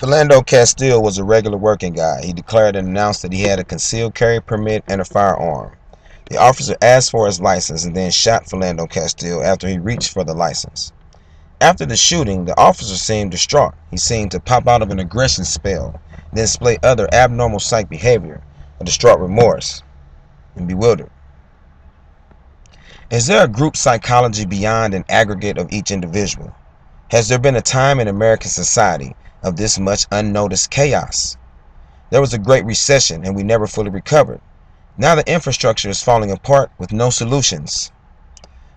Philando Castile was a regular working guy. He declared and announced that he had a concealed carry permit and a firearm. The officer asked for his license and then shot Philando Castile after he reached for the license. After the shooting, the officer seemed distraught. He seemed to pop out of an aggression spell, then display other abnormal psych behavior, a distraught remorse, and bewildered. Is there a group psychology beyond an aggregate of each individual? Has there been a time in American society of this much unnoticed chaos? There was a great recession and we never fully recovered. Now the infrastructure is falling apart with no solutions.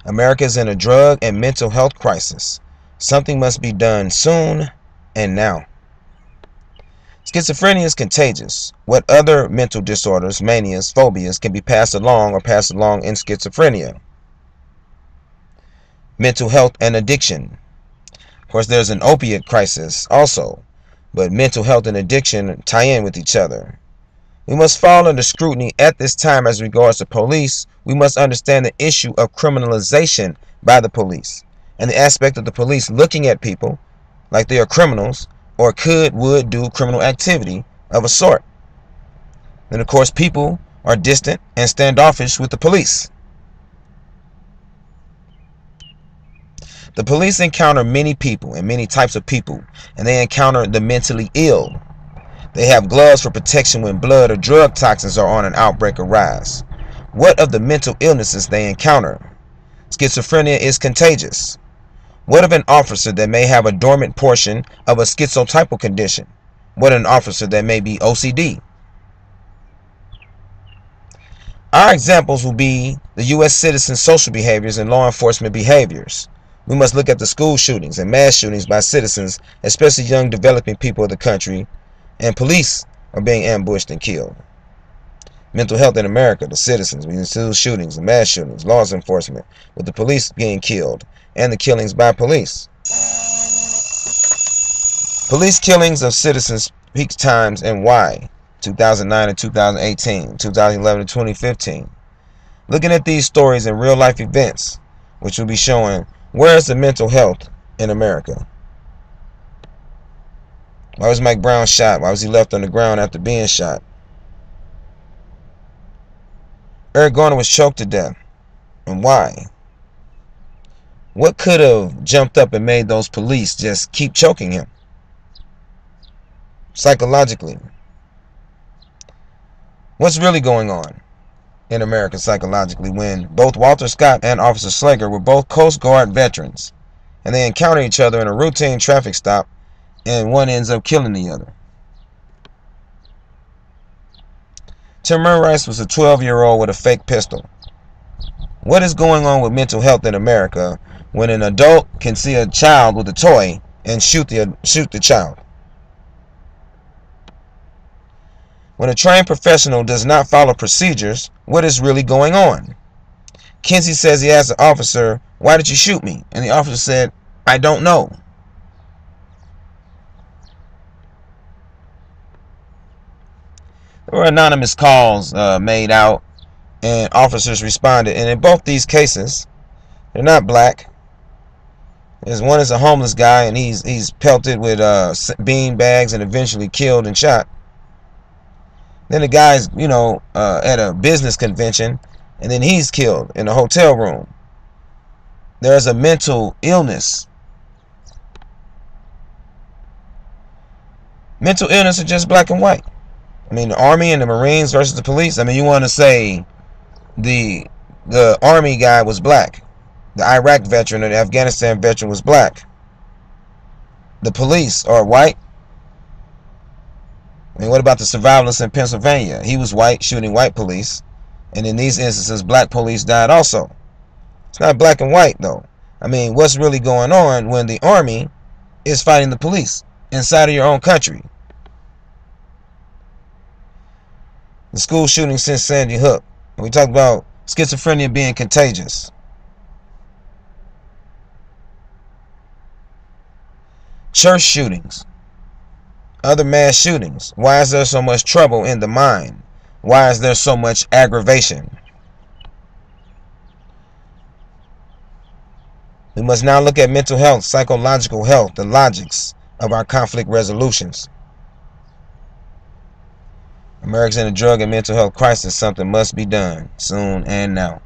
America is in a drug and mental health crisis. Something must be done soon and now. Schizophrenia is contagious. What other mental disorders, manias, phobias can be passed along or passed along in schizophrenia? Mental health and addiction. Of course, there's an opiate crisis also, but mental health and addiction tie in with each other. We must fall under scrutiny at this time as regards to police. We must understand the issue of criminalization by the police and the aspect of the police looking at people like they are criminals or would do criminal activity of a sort. Then, of course, people are distant and standoffish with the police. The police encounter many people and many types of people, and they encounter the mentally ill. They have gloves for protection when blood or drug toxins are on an outbreak or rise. What of the mental illnesses they encounter? Schizophrenia is contagious. What of an officer that may have a dormant portion of a schizotypal condition? What of an officer that may be OCD? Our examples will be the U.S. citizens' social behaviors and law enforcement behaviors. We must look at the school shootings and mass shootings by citizens, especially young developing people of the country, and police are being ambushed and killed. Mental health in America, the citizens, we see shootings, the mass shootings, law enforcement, with the police being killed, and the killings by police. Police killings of citizens, peak times and why, 2009 and 2018, 2011 and 2015. Looking at these stories and real life events, which will be showing where is the mental health in America. Why was Mike Brown shot? Why was he left on the ground after being shot? Eric Garner was choked to death. And why? What could have jumped up and made those police just keep choking him? Psychologically. What's really going on in America psychologically when both Walter Scott and Officer Slager were both Coast Guard veterans and they encounter each other in a routine traffic stop and one ends up killing the other? Tamir Rice was a 12-year-old with a fake pistol. What is going on with mental health in America when an adult can see a child with a toy and shoot the child? When a trained professional does not follow procedures, what is really going on? Kinsey says he asked the officer, "Why did you shoot me?" And the officer said, "I don't know." There were anonymous calls made out, and officers responded. And in both these cases, they're not black. One is a homeless guy, and he's pelted with bean bags and eventually killed and shot. Then the guy's, at a business convention, and then he's killed in a hotel room. There's a mental illness. Mental illness are just black and white. I mean, the Army and the Marines versus the police. I mean, you want to say the Army guy was black. The Iraq veteran or the Afghanistan veteran was black. The police are white. I mean, what about the survivalist in Pennsylvania? He was white, shooting white police. And in these instances, black police died also. It's not black and white, though. I mean, what's really going on when the Army is fighting the police inside of your own country? The school shooting since Sandy Hook. We talked about schizophrenia being contagious. Church shootings. Other mass shootings. Why is there so much trouble in the mind? Why is there so much aggravation? We must now look at mental health, psychological health, the logics of our conflict resolutions. America's in a drug and mental health crisis. Something must be done soon and now.